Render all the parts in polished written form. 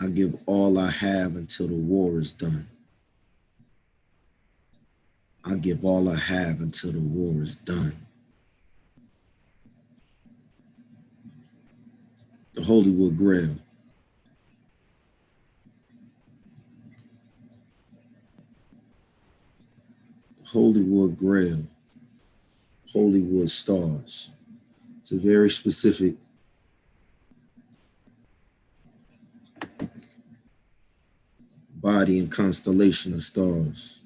I give all I have until the war is done. I give all I have until the war is done. The Holywoodgrail. Holywoodgrail. Holywood stars. It's a very specific body and constellation of stars.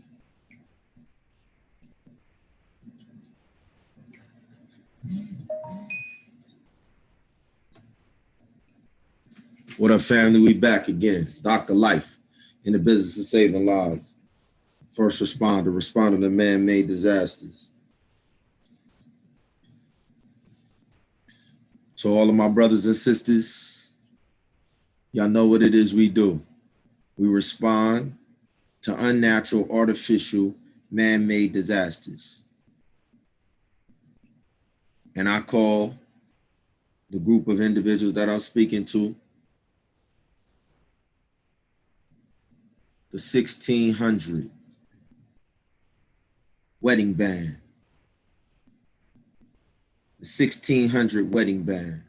What up, family? We back again. Dr. Life in the business of saving lives. First responder, responding to man-made disasters. So all of my brothers and sisters, y'all know what it is we do. We respond to unnatural, artificial, man-made disasters. And I call the group of individuals that I'm speaking to the 1600 wedding band. The 1600 wedding band.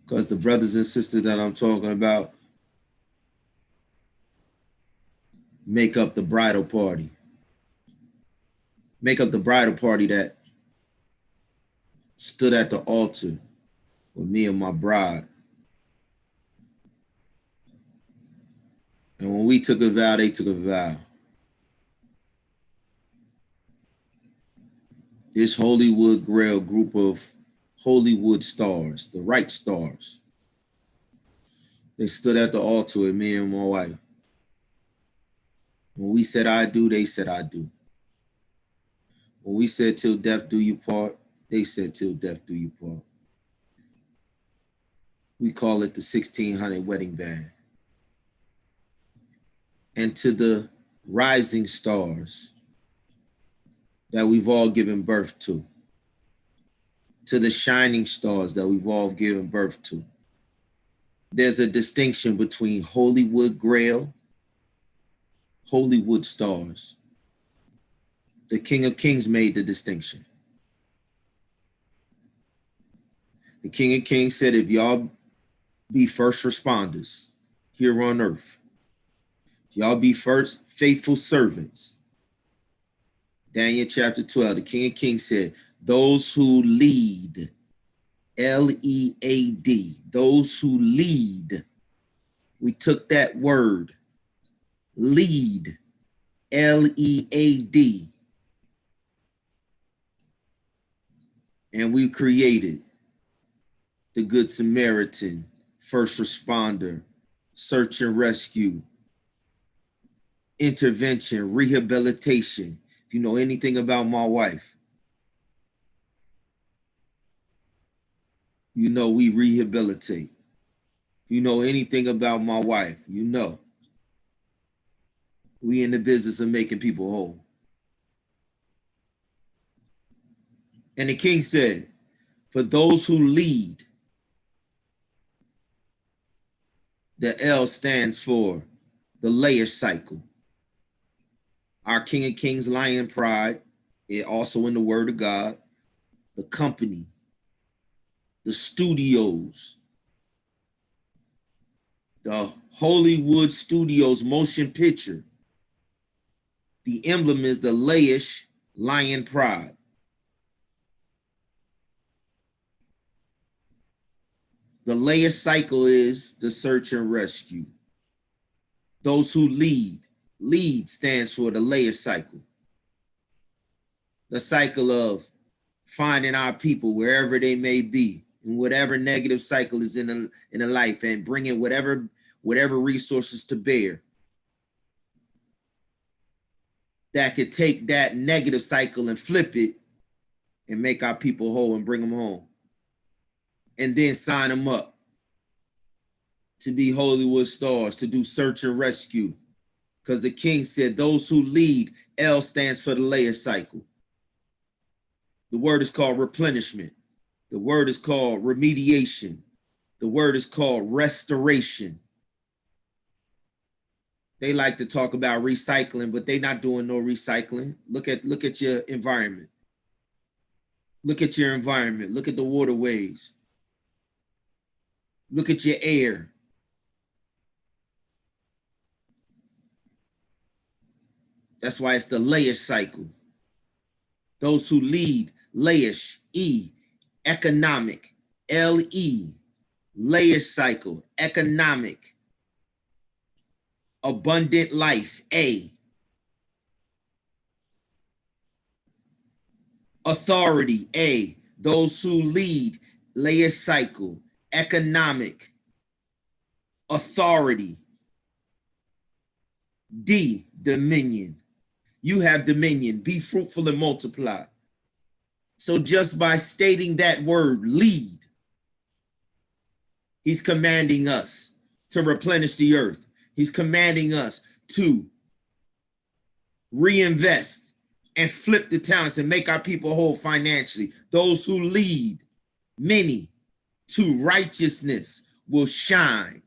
Because the brothers and sisters that I'm talking about make up the bridal party. Make up the bridal party that stood at the altar with me and my bride. And when we took a vow, they took a vow. This Holywoodgrail group of Hollywood stars, the right stars, they stood at the altar with me and my wife. When we said I do, they said I do. When we said till death do you part, they said till death do you part. We call it the 1600 wedding band. And to the rising stars that we've all given birth to the shining stars that we've all given birth to. There's a distinction between Holywoodgrail, Holywood stars. The King of Kings made the distinction. The King of Kings said, if y'all be first responders here on earth, if y'all be first faithful servants, Daniel chapter 12, the King of Kings said, those who lead, L-E-A-D, those who lead, we took that word, lead, L-E-A-D, and we created the Good Samaritan, first responder, search and rescue, intervention, rehabilitation. If you know anything about my wife, you know we rehabilitate. If you know anything about my wife, you know we in the business of making people whole. And the king said, for those who lead, the L stands for the layer cycle. Our King of Kings, Lion Pride, it also in the Word of God, the company, the studios, the Holywood Studios motion picture. The emblem is the layish Lion Pride. The layer cycle is the search and rescue. Those who lead. Lead stands for the layer cycle. The cycle of finding our people wherever they may be, in whatever negative cycle is in a life, and bringing whatever resources to bear that could take that negative cycle and flip it and make our people whole and bring them home. And then sign them up to be Hollywood stars, to do search and rescue. Because the king said, those who lead, L stands for the layer cycle. The word is called replenishment. The word is called remediation. The word is called restoration. They like to talk about recycling, but they're not doing no recycling. Look at your environment. Look at your environment. Look at the waterways. Look at your air. That's why it's the Laish cycle. Those who lead, Laish, E, economic, L-E, Laish cycle, economic, abundant life, A, authority, A, those who lead, Laish cycle, economic, authority, D, dominion. You have dominion, be fruitful and multiply. So just by stating that word, lead, he's commanding us to replenish the earth. He's commanding us to reinvest and flip the talents and make our people whole financially. Those who lead many to righteousness will shine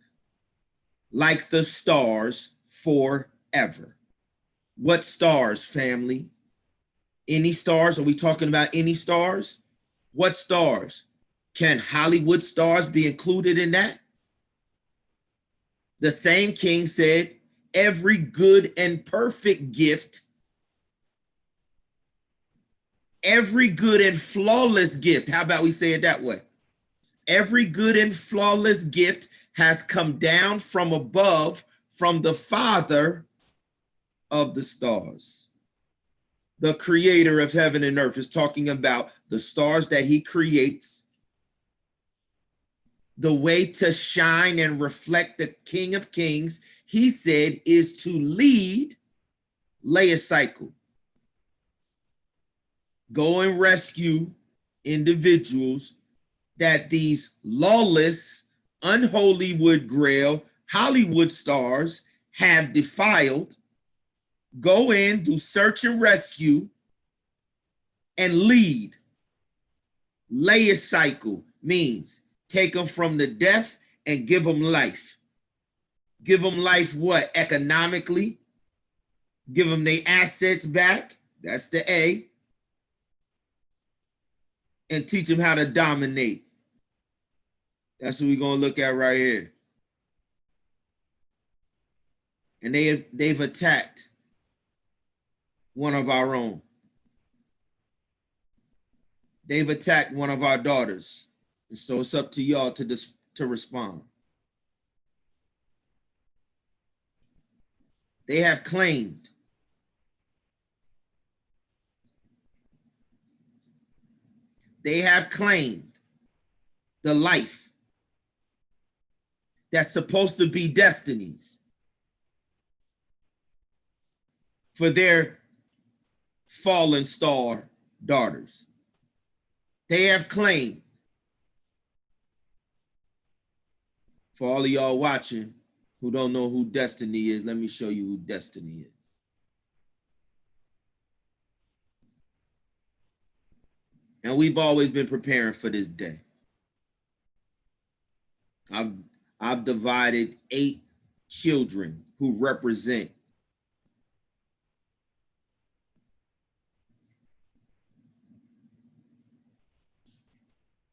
like the stars forever. What stars, family? Any stars? Are we talking about any stars? What stars? Can Hollywood stars be included in that? The same king said, every good and perfect gift, every good and flawless gift. How about we say it that way? Every good and flawless gift has come down from above, from the Father of the stars. The creator of heaven and earth is talking about the stars that he creates. The way to shine and reflect the King of Kings, he said, is to lead, Laish cycle. Go and rescue individuals that these lawless, Unholywoodgrail, Hollywood stars have defiled. Go in, do search and rescue, and lead. Laish cycle means take them from the death and give them life. Give them life what? Economically. Give them their assets back. That's the A. And teach them how to dominate. That's what we're going to look at right here. And they've attacked one of our own. They've attacked one of our daughters. And so it's up to y'all to respond. They have claimed the life that's supposed to be destinies for their fallen star daughters. They have claimed, for all of y'all watching who don't know who Destiny is, let me show you who Destiny is. And we've always been preparing for this day. I've divided 8 children who represent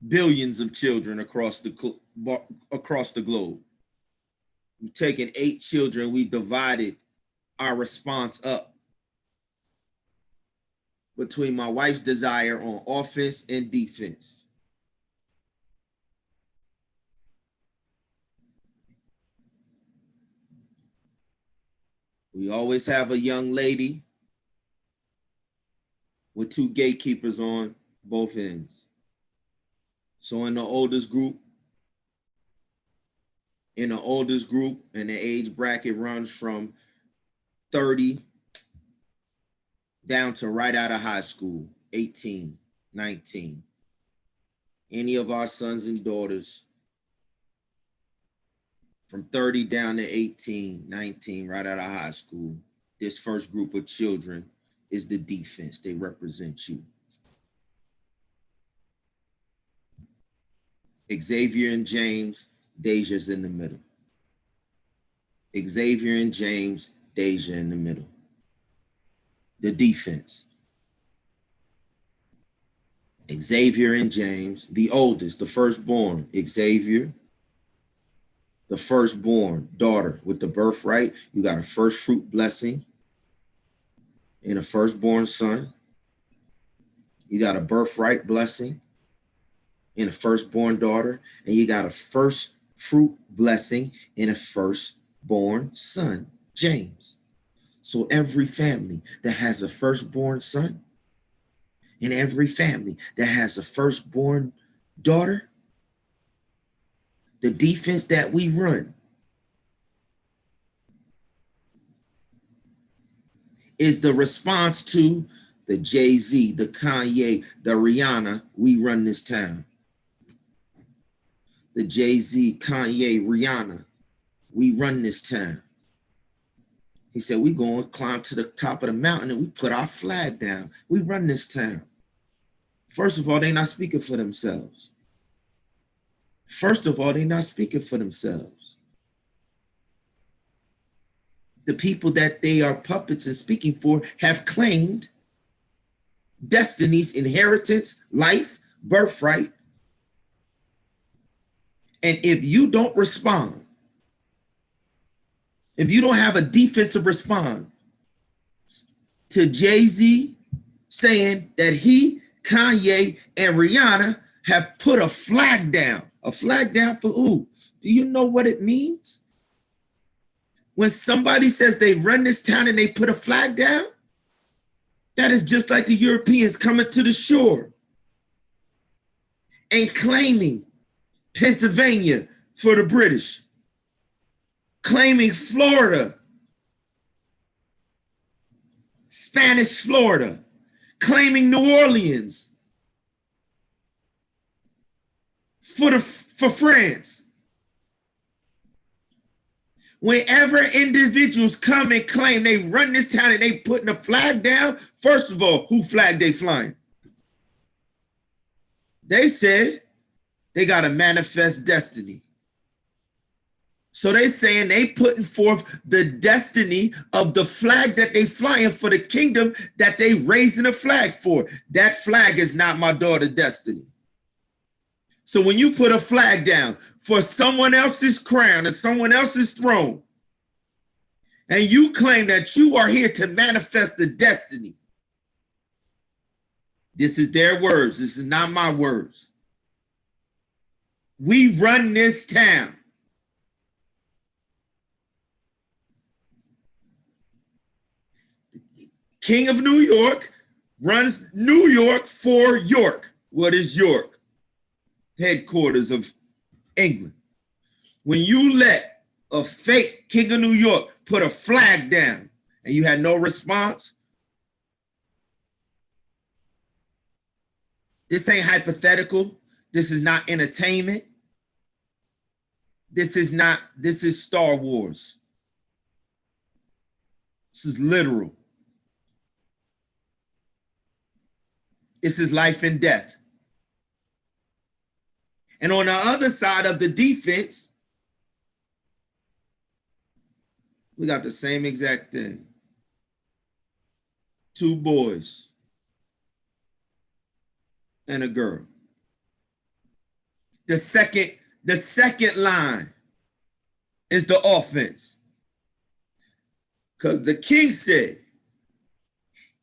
billions of children across the globe. We've taken 8 children, we've divided our response up between my wife's desire on offense and defense. We always have a young lady with 2 gatekeepers on both ends. So in the oldest group, and the age bracket runs from 30 down to right out of high school, 18, 19. Any of our sons and daughters from 30 down to 18, 19, right out of high school, this first group of children is the defense. They represent you. Xavier and James Deja's in the middle. Xavier and James, Deja in the middle. The defense. Xavier and James, the oldest, the firstborn, Xavier, the firstborn daughter with the birthright. You got a first fruit blessing and a firstborn son. You got a birthright blessing in a firstborn daughter, and you got a first fruit blessing in a firstborn son, James. So every family that has a firstborn son and every family that has a firstborn daughter, the defense that we run is the response to the Jay-Z, the Kanye, the Rihanna, we run this town. The Jay-Z, Kanye, Rihanna, we run this town. He said, we going to climb to the top of the mountain and we put our flag down. We run this town. First of all, they're not speaking for themselves. First of all, they're not speaking for themselves. The people that they are puppets and speaking for have claimed destinies, inheritance, life, birthright. And if you don't respond, if you don't have a defensive response to Jay-Z saying that he, Kanye, and Rihanna have put a flag down for who? Do you know what it means? When somebody says they run this town and they put a flag down, that is just like the Europeans coming to the shore and claiming Pennsylvania for the British, claiming Florida, Spanish Florida, claiming New Orleans for France. Whenever individuals come and claim they run this town and they putting a flag down, first of all, who flag they flying? They said they got a manifest destiny. So they saying they putting forth the destiny of the flag that they flying for the kingdom that they raising a flag for. That flag is not my daughter's destiny. So when you put a flag down for someone else's crown and someone else's throne, and you claim that you are here to manifest the destiny, this is their words. This is not my words. We run this town. King of New York runs New York for York. What is York? Headquarters of England. When you let a fake King of New York put a flag down and you had no response, this ain't hypothetical. This is not entertainment. This is Star Wars. This is literal. This is life and death. And on the other side of the defense, we got the same exact thing. Two boys and a girl. The second line is the offense. Because the king said,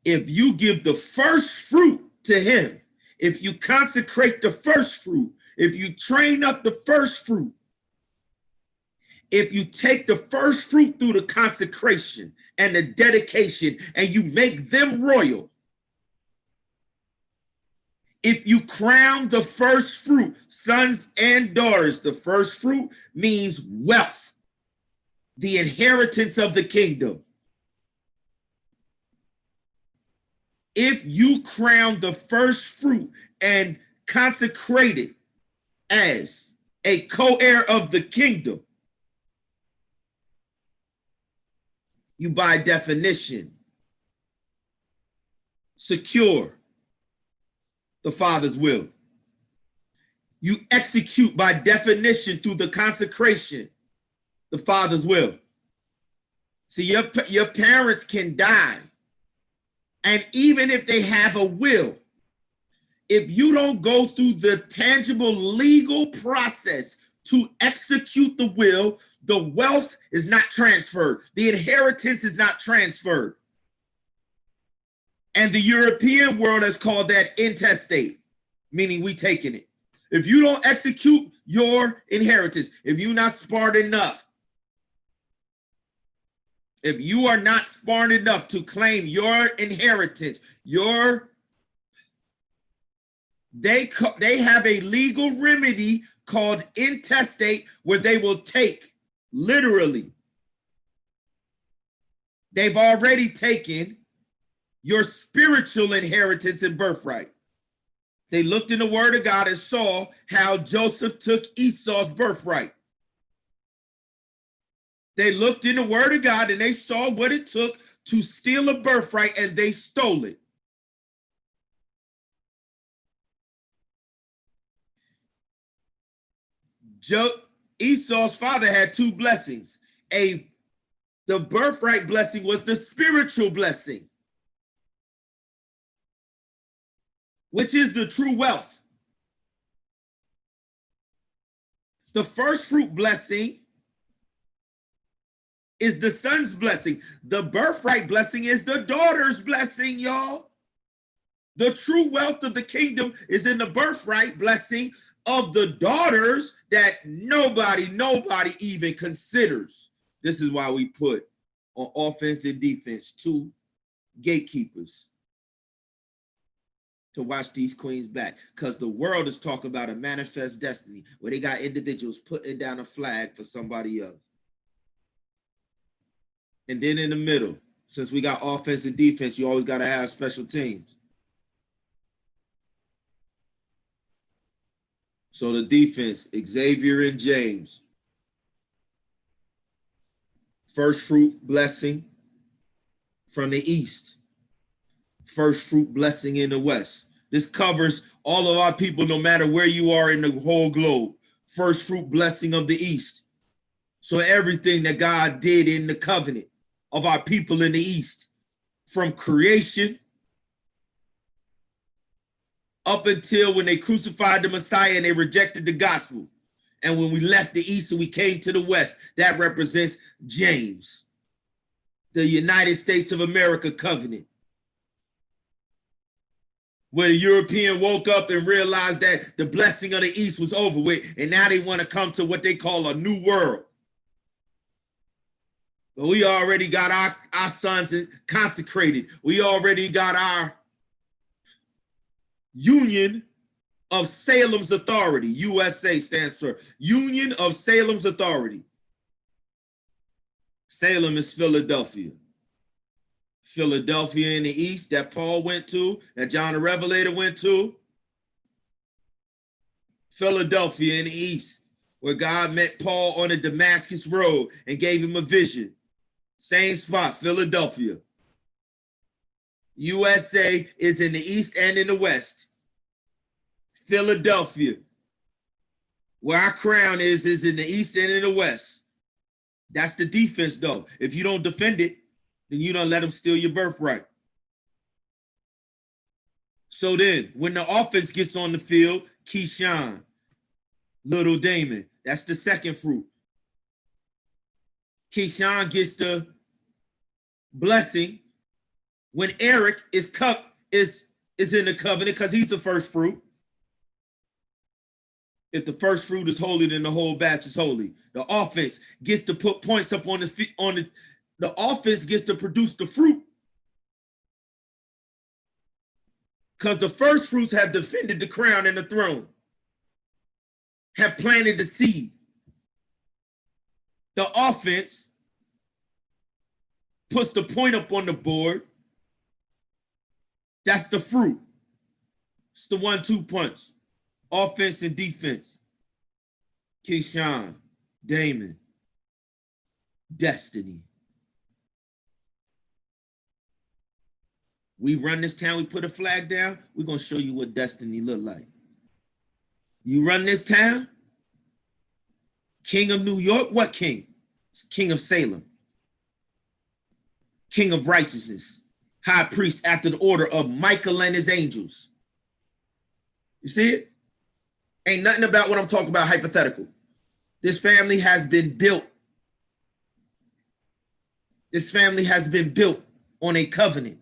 if you give the first fruit to him, if you consecrate the first fruit, if you train up the first fruit, if you take the first fruit through the consecration and the dedication and you make them royal, if you crown the first fruit, sons and daughters, the first fruit means wealth, the inheritance of the kingdom. If you crown the first fruit and consecrate it as a co-heir of the kingdom, you by definition secure the Father's will. You execute by definition through the consecration, the Father's will. See, your parents can die. And even if they have a will, if you don't go through the tangible legal process to execute the will, the wealth is not transferred. The inheritance is not transferred. And the European world has called that intestate, meaning we taking it. If you don't execute your inheritance, if you're not smart enough, if you are not smart enough to claim your inheritance, they have a legal remedy called intestate where they will take, literally, they've already taken your spiritual inheritance and birthright. They looked in the word of God and saw how Joseph took Esau's birthright. They looked in the word of God and they saw what it took to steal a birthright, and they stole it. Esau's father had two blessings. The birthright blessing was the spiritual blessing, which is the true wealth. The first fruit blessing is the son's blessing. The birthright blessing is the daughter's blessing, y'all. The true wealth of the kingdom is in the birthright blessing of the daughters that nobody even considers. This is why we put on offense and defense 2 gatekeepers to watch these queens back, because the world is talking about a manifest destiny where they got individuals putting down a flag for somebody else. And then in the middle, since we got offense and defense, you always got to have special teams. So the defense, Xavier and James. First fruit blessing from the east. First fruit blessing in the west. This covers all of our people, no matter where you are in the whole globe. First fruit blessing of the east. So everything that God did in the covenant of our people in the east, from creation up until when they crucified the Messiah and they rejected the gospel. And when we left the east and we came to the west, that represents James, the United States of America covenant, where the European woke up and realized that the blessing of the east was over with, and now they want to come to what they call a new world. But we already got our sons consecrated. We already got our Union of Salem's Authority. USA stands for Union of Salem's Authority. Salem is Philadelphia. Philadelphia in the east that Paul went to, that John the Revelator went to. Philadelphia in the east, where God met Paul on the Damascus Road and gave him a vision. Same spot, Philadelphia. USA is in the east and in the west. Philadelphia, where our crown is in the east and in the west. That's the defense, though. If you don't defend it, then you don't let them steal your birthright. So then, when the offense gets on the field, Keyshawn, Little Damon, that's the second fruit. Keyshawn gets the blessing when Eric is in the covenant because he's the first fruit. If the first fruit is holy, then the whole batch is holy. The offense gets to put points up on the offense gets to produce the fruit. Because the first fruits have defended the crown and the throne, have planted the seed. The offense puts the point up on the board. That's the fruit. It's the 1-2 punch. Offense and defense. Keyshawn, Damon, destiny. We run this town, we put a flag down, we're going to show you what destiny look like. You run this town? King of New York? What king? It's King of Salem. King of righteousness. High priest after the order of Michael and his angels. You see it? Ain't nothing about what I'm talking about hypothetical. This family has been built. This family has been built on a covenant.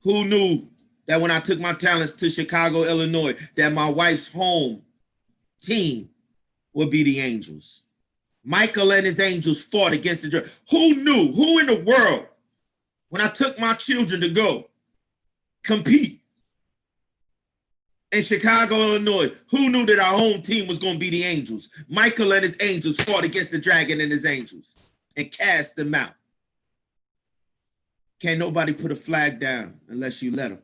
Who knew that when I took my talents to Chicago, Illinois, that my wife's home team would be the Angels? Michael and his angels fought against the dragon. Who knew? Who in the world, when I took my children to go compete in Chicago, Illinois, who knew that our home team was going to be the Angels? Michael and his angels fought against the dragon and his angels and cast them out. Can't nobody put a flag down unless you let them.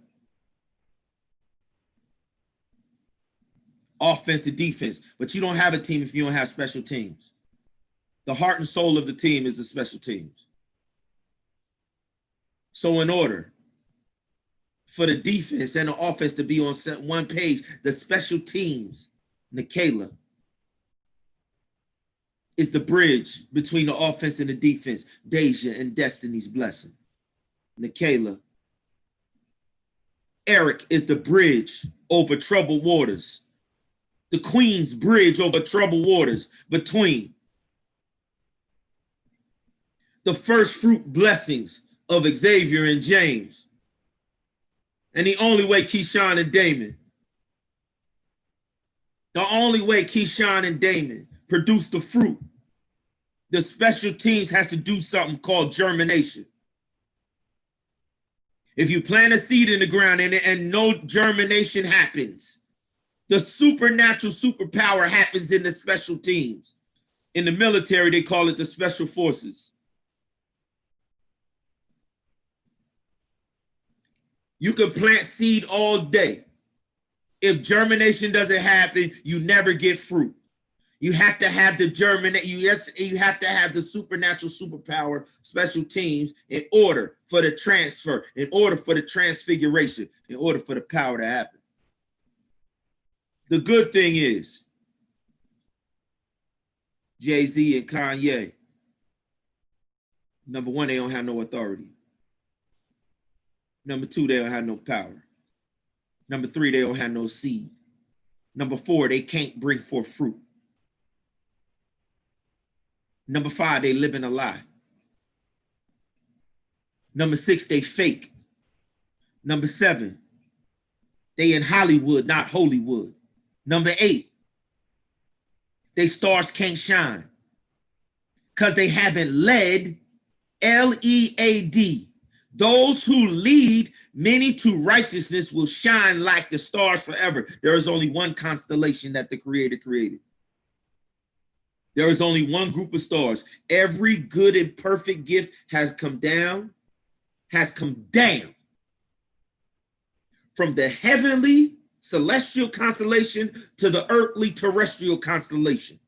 Offense and defense, but you don't have a team if you don't have special teams. The heart and soul of the team is the special teams. So in order for the defense and the offense to be on one page, the special teams, Nikayla, is the bridge between the offense and the defense. Deja and Destiny's blessing. Nikayla. Eric is the bridge over troubled waters. The Queen's bridge over troubled waters between the first fruit blessings of Xavier and James. And the only way Keyshawn and Damon, produce the fruit, the special teams has to do something called germination. If you plant a seed in the ground and no germination happens, the supernatural superpower happens in the special teams. In the military, they call it the special forces. You can plant seed all day. If germination doesn't happen, you never get fruit. You have to have the you have to have the supernatural superpower special teams in order for the transfer, in order for the transfiguration, in order for the power to happen. The good thing is, Jay-Z and Kanye, number one, they don't have no authority. Number two, they don't have no power. Number three, they don't have no seed. Number four, they can't bring forth fruit. Number five, they live in a lie. Number six, they fake. Number seven, they in Hollywood, not Holywood. Number eight, they stars can't shine because they haven't led, L-E-A-D. Those who lead many to righteousness will shine like the stars forever. There is only one constellation that the Creator created. There is only one group of stars. Every good and perfect gift has come down from the heavenly celestial constellation to the earthly terrestrial constellation.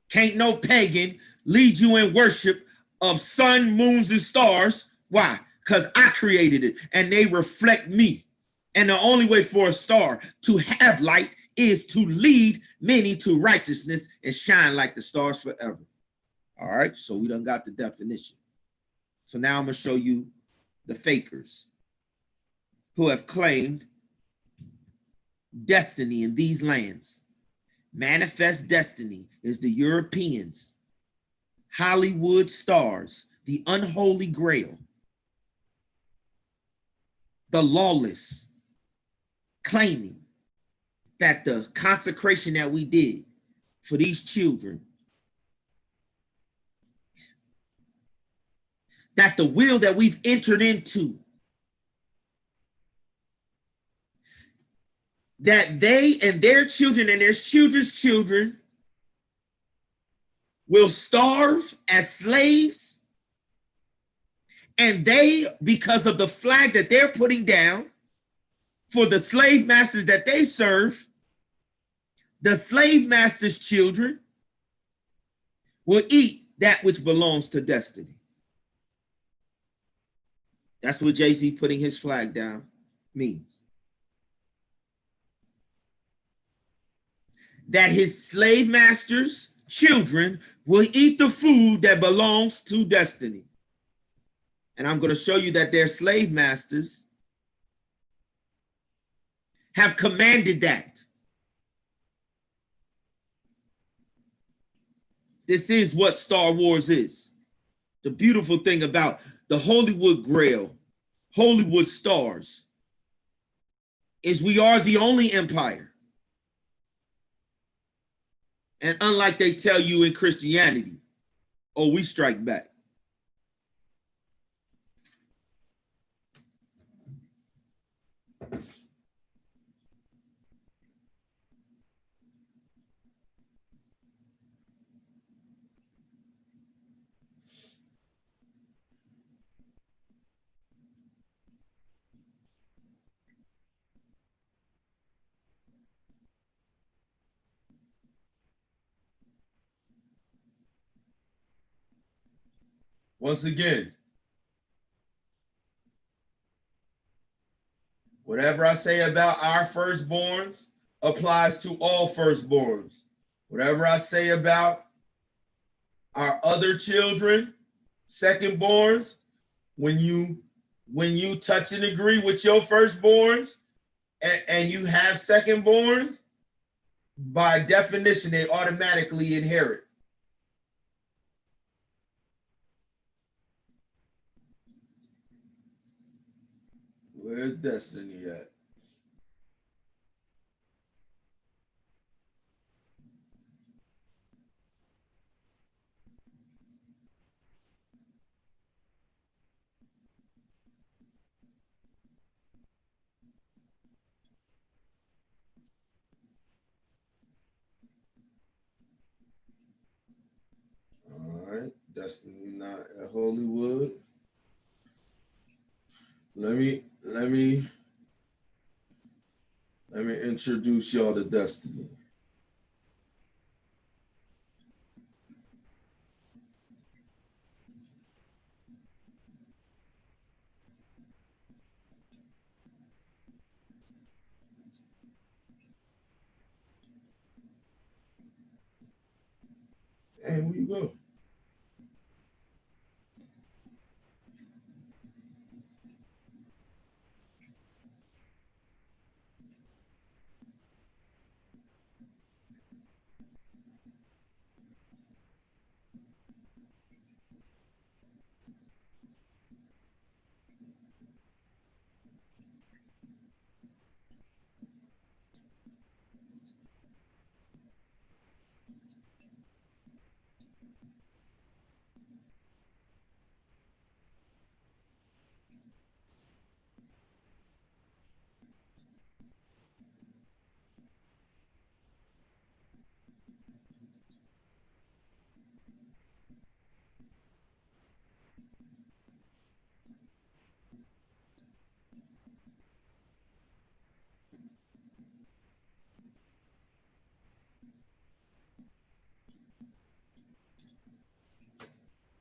Can't no pagan lead you in worship of sun, moons, and stars. Why? Because I created it and they reflect me. And the only way for a star to have light is to lead many to righteousness and shine like the stars forever. All right, so we done got the definition. So now I'm gonna show you the fakers who have claimed destiny in these lands. Manifest destiny is the Europeans, Hollywood stars, the unholy grail, the lawless, claiming that the consecration that we did for these children, that the will that we've entered into, that they and their children and their children's children will starve as slaves, and they, because of the flag that they're putting down for the slave masters that they serve, the slave master's children will eat that which belongs to destiny. That's what Jay-Z putting his flag down means. That his slave masters' children will eat the food that belongs to destiny. And I'm going to show you that their slave masters have commanded that. This is what Star Wars is. The beautiful thing about the Holywoodgrail, Hollywood stars, is we are the only empire. And unlike they tell you in Christianity, oh, we strike back. Once again, whatever I say about our firstborns applies to all firstborns. Whatever I say about our other children, secondborns, when you touch and agree with your firstborns and you have secondborns, by definition, they automatically inherit. Where's destiny at? All right, destiny not at Holywood. Let me introduce y'all to destiny. Hey, where you go?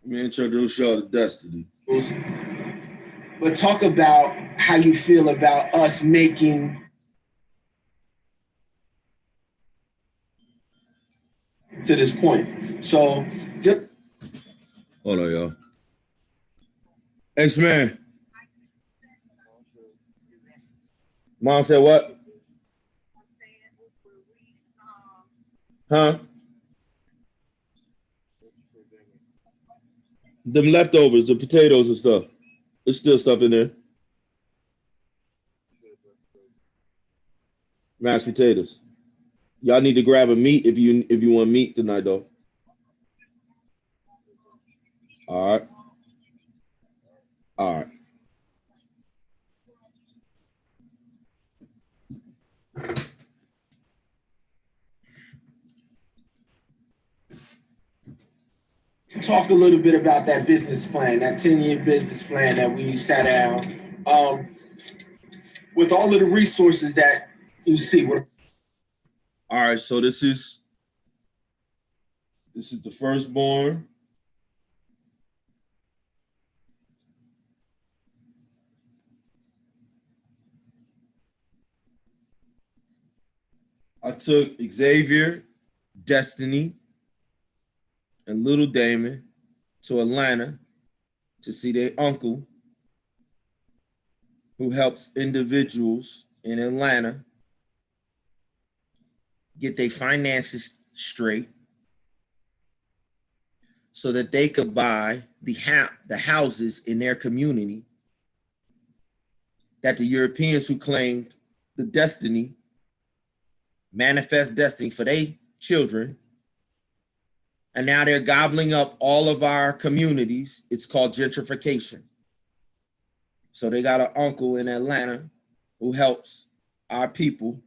Let me introduce y'all to destiny. But talk about how you feel about us making to this point. So, just hold on, y'all. X-Man. Mom said what? Huh? Them leftovers, the potatoes and stuff. There's still stuff in there. Mashed potatoes. Y'all need to grab a meat if you want meat tonight, though. All right. All right. Talk a little bit about that business plan, that 10-year business plan that we sat down with all of the resources that you see. All right, so this is the firstborn. I took Xavier, Destiny, and Little Damon to Atlanta to see their uncle, who helps individuals in Atlanta get their finances straight so that they could buy the houses in their community that the Europeans who claimed the destiny, manifest destiny for their children, and now they're gobbling up all of our communities. It's called gentrification. So they got an uncle in Atlanta who helps our people,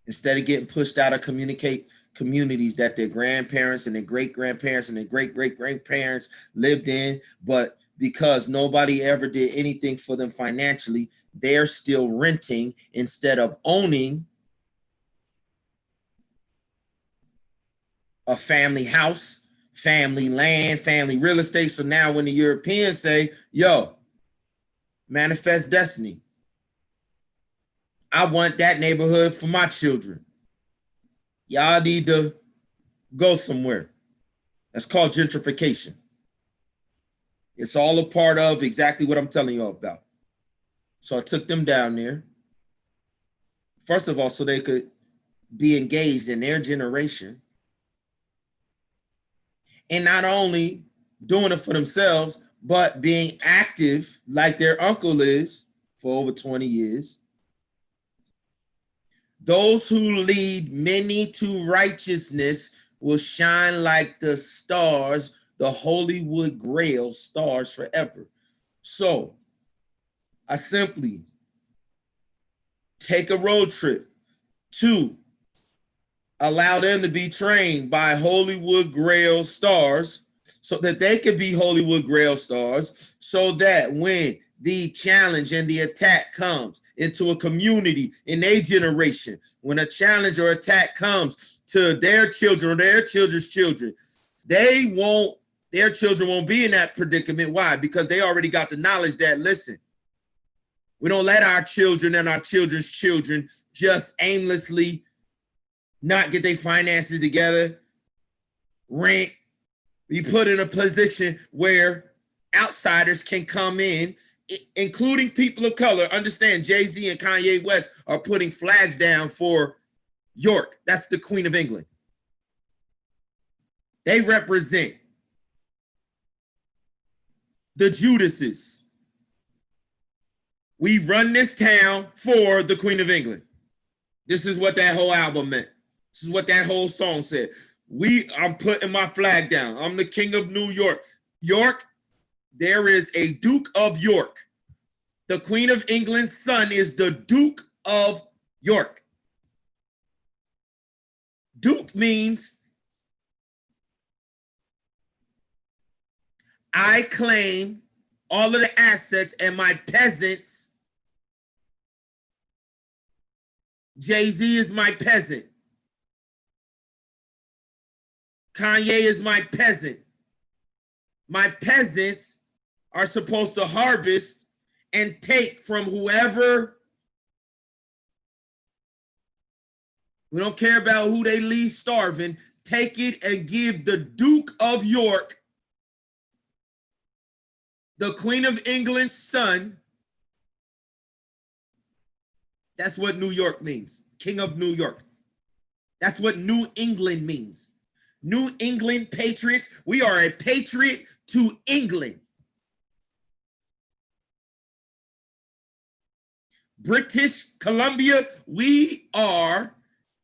instead of getting pushed out of communities that their grandparents and their great-grandparents and their great-great-grandparents lived in, but because nobody ever did anything for them financially, they're still renting instead of owning a family house, family land, family real estate. So now when the Europeans say, yo, manifest destiny, I want that neighborhood for my children, y'all need to go somewhere. That's called gentrification. It's all a part of exactly what I'm telling you about. So I took them down there, first of all, so they could be engaged in their generation, and not only doing it for themselves, but being active like their uncle is for over 20 years. Those who lead many to righteousness will shine like the stars. The Holywoodgrail stars forever. So I simply take a road trip to allow them to be trained by Holywoodgrail stars so that they could be Holywoodgrail stars, so that when the challenge and the attack comes into a community in a generation, when a challenge or attack comes to their children or their children's children, their children won't be in that predicament. Why? Because they already got the knowledge that, listen, we don't let our children and our children's children just aimlessly not get their finances together, rent, be put in a position where outsiders can come in, including people of color. Understand, Jay-Z and Kanye West are putting flags down for York. That's the Queen of England. They represent the Judases. We run this town for the Queen of England. This is what that whole album meant. This is what that whole song said. I'm putting my flag down. I'm the king of New York. York, there is a Duke of York. The Queen of England's son is the Duke of York. Duke means I claim all of the assets, and my peasants, Jay-Z is my peasant. Kanye is my peasant. My peasants are supposed to harvest and take from whoever. We don't care about who they leave starving. Take it and give the Duke of York, the Queen of England's son. That's what New York means. King of New York. That's what New England means. New England patriots. We are a patriot to England. British Columbia, we are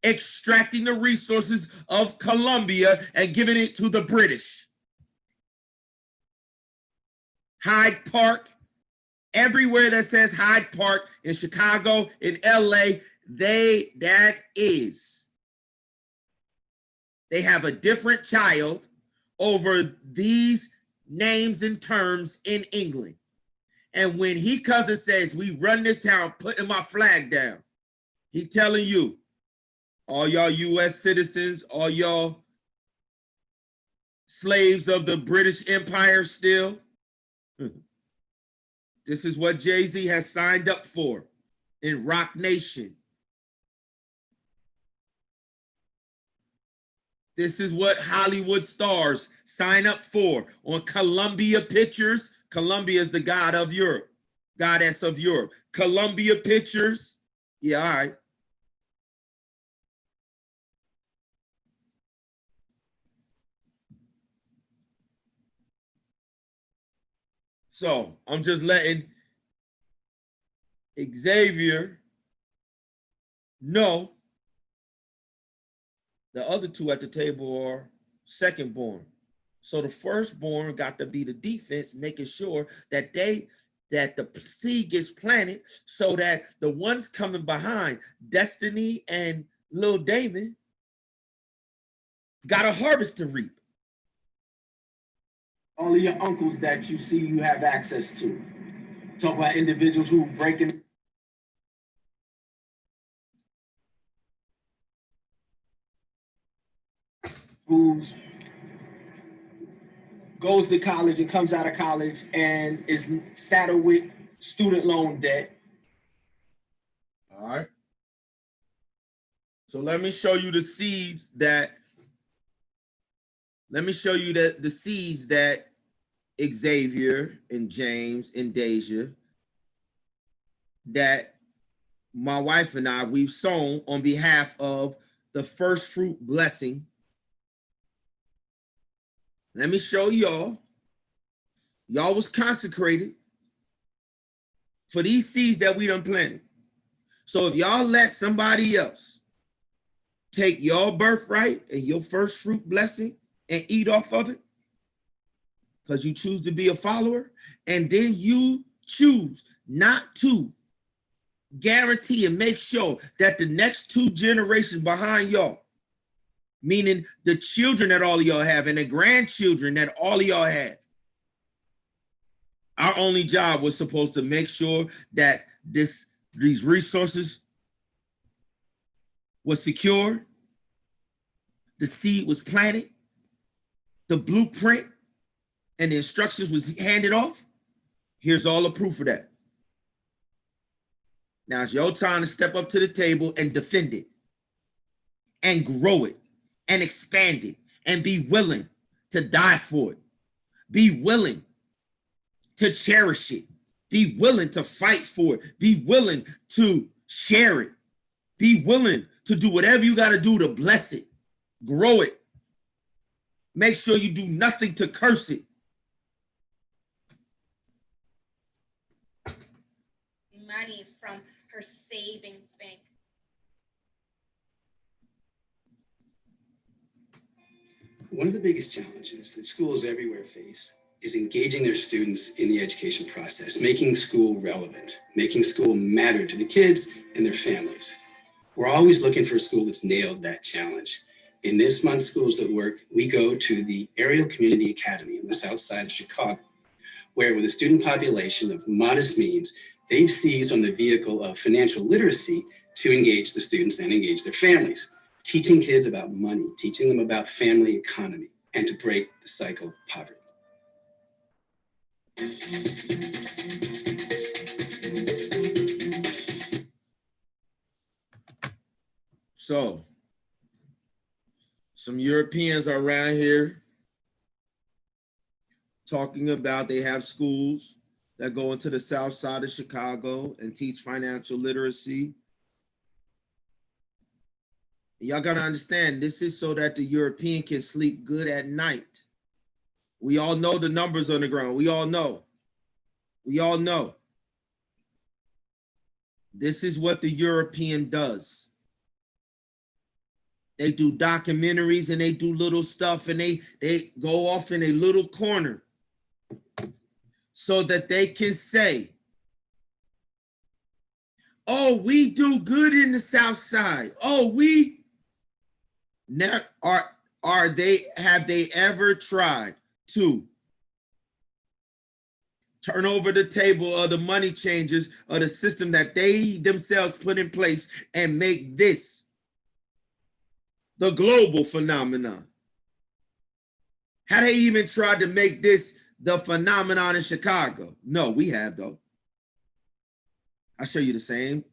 extracting the resources of Columbia and giving it to the British. Hyde Park, everywhere that says Hyde Park in Chicago, in LA, they have a different child over these names and terms in England. And when he comes and says, we run this town, putting my flag down, he's telling you, all y'all US citizens, all y'all slaves of the British Empire still, this is what Jay-Z has signed up for in Rock Nation. This is what Hollywood stars sign up for on Columbia Pictures. Columbia is the god of Europe, goddess of Europe. Columbia Pictures. Yeah, all right. So I'm just letting Xavier know the other two at the table are second born. So the firstborn got to be the defense, making sure that the seed gets planted so that the ones coming behind, Destiny and Lil Damon, got a harvest to reap. All of your uncles that you see you have access to. Talk about individuals who breaking who's goes to college and comes out of college and is saddled with student loan debt. All right. So let me show you the seeds that the seeds that Xavier and James and Deja, that my wife and I, we've sown on behalf of the first fruit blessing. Let me show y'all. Y'all was consecrated for these seeds that we done planted. So if y'all let somebody else take your birthright and your first fruit blessing and eat off of it, because you choose to be a follower, and then you choose not to guarantee and make sure that the next two generations behind y'all, meaning the children that all of y'all have and the grandchildren that all of y'all have, our only job was supposed to make sure that these resources was secure, the seed was planted, the blueprint and the instructions was handed off. Here's all the proof of that. Now it's your time to step up to the table and defend it and grow it and expand it and be willing to die for it. Be willing to cherish it. Be willing to fight for it. Be willing to share it. Be willing to do whatever you got to do to bless it, grow it. Make sure you do nothing to curse it. Money from her savings bank. One of the biggest challenges that schools everywhere face is engaging their students in the education process, making school relevant, making school matter to the kids and their families. We're always looking for a school that's nailed that challenge. In this month's Schools That Work, we go to the Ariel Community Academy in the south side of Chicago, where with a student population of modest means, they've seized on the vehicle of financial literacy to engage the students and engage their families, teaching kids about money, teaching them about family economy, and to break the cycle of poverty. So, some Europeans are around here talking about they have schools that go into the south side of Chicago and teach financial literacy. Y'all gotta understand, this is so that the European can sleep good at night. We all know the numbers on the ground. We all know. We all know. This is what the European does. They do documentaries and they do little stuff and they go off in a little corner so that they can say, oh, we do good in the South Side. Oh, we have they ever tried to turn over the table of the money changers of the system that they themselves put in place and make this the global phenomenon? Have they even tried to make this the phenomenon in Chicago? No, we have though. I'll show you the same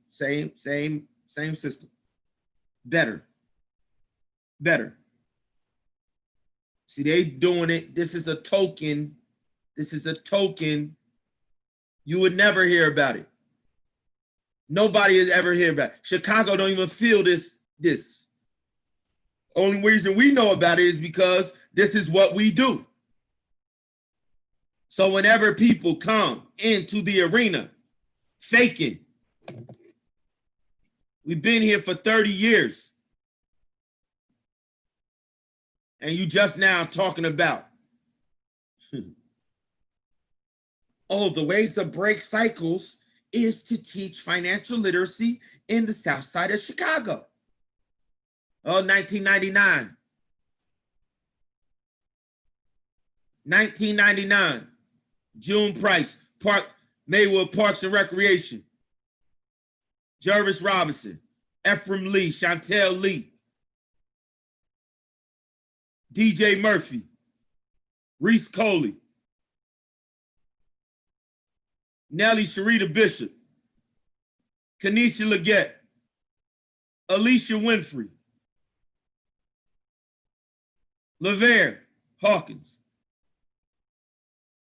system. Better. See, they doing it. This is a token. This is a token. You would never hear about it. Nobody has ever heard about it. Chicago don't even feel this. Only reason we know about it is because this is what we do. So whenever people come into the arena faking, we've been here for 30 years. And you just now talking about, oh, the way to break cycles is to teach financial literacy in the South Side of Chicago. Oh, 1999. 1999. June Price, Maywood Parks and Recreation. Jervis Robinson, Ephraim Lee, Chantel Lee, DJ Murphy, Reese Coley, Nellie Sharita Bishop, Kenesha Leggett, Alicia Winfrey, LaVere Hawkins,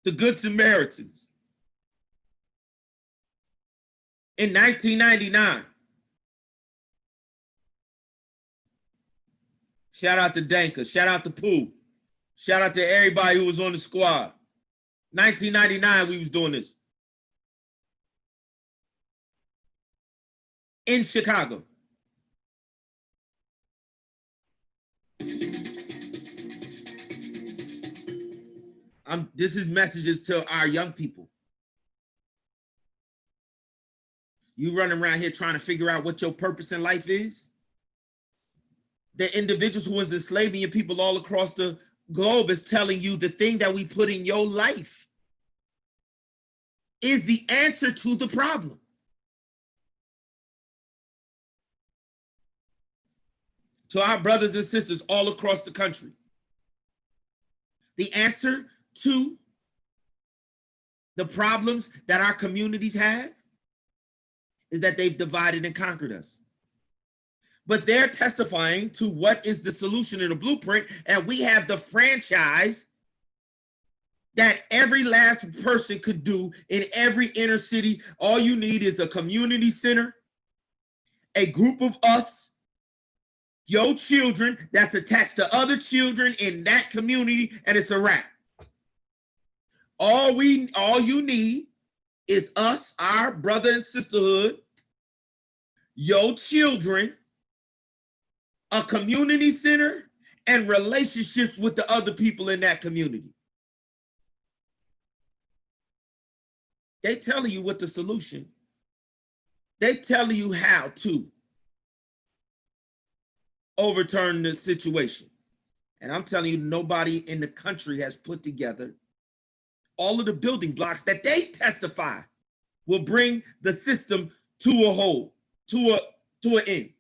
the Good Samaritans. In 1999, shout out to Danka, shout out to Pooh, shout out to everybody who was on the squad. 1999, we was doing this. In Chicago. This is messages to our young people. You running around here trying to figure out what your purpose in life is. The individuals who was enslaving your people all across the globe is telling you the thing that we put in your life is the answer to the problem. To our brothers and sisters all across the country, the answer to the problems that our communities have is that they've divided and conquered us. But they're testifying to what is the solution in the blueprint, and we have the franchise that every last person could do in every inner city. All you need is a community center, a group of us, your children that's attached to other children in that community, and it's a wrap. All you need is us, our brother and sisterhood, your children, a community center, and relationships with the other people in that community. They telling you what the solution. They telling you how to overturn the situation. And I'm telling you, nobody in the country has put together all of the building blocks that they testify will bring the system to a whole, to an end.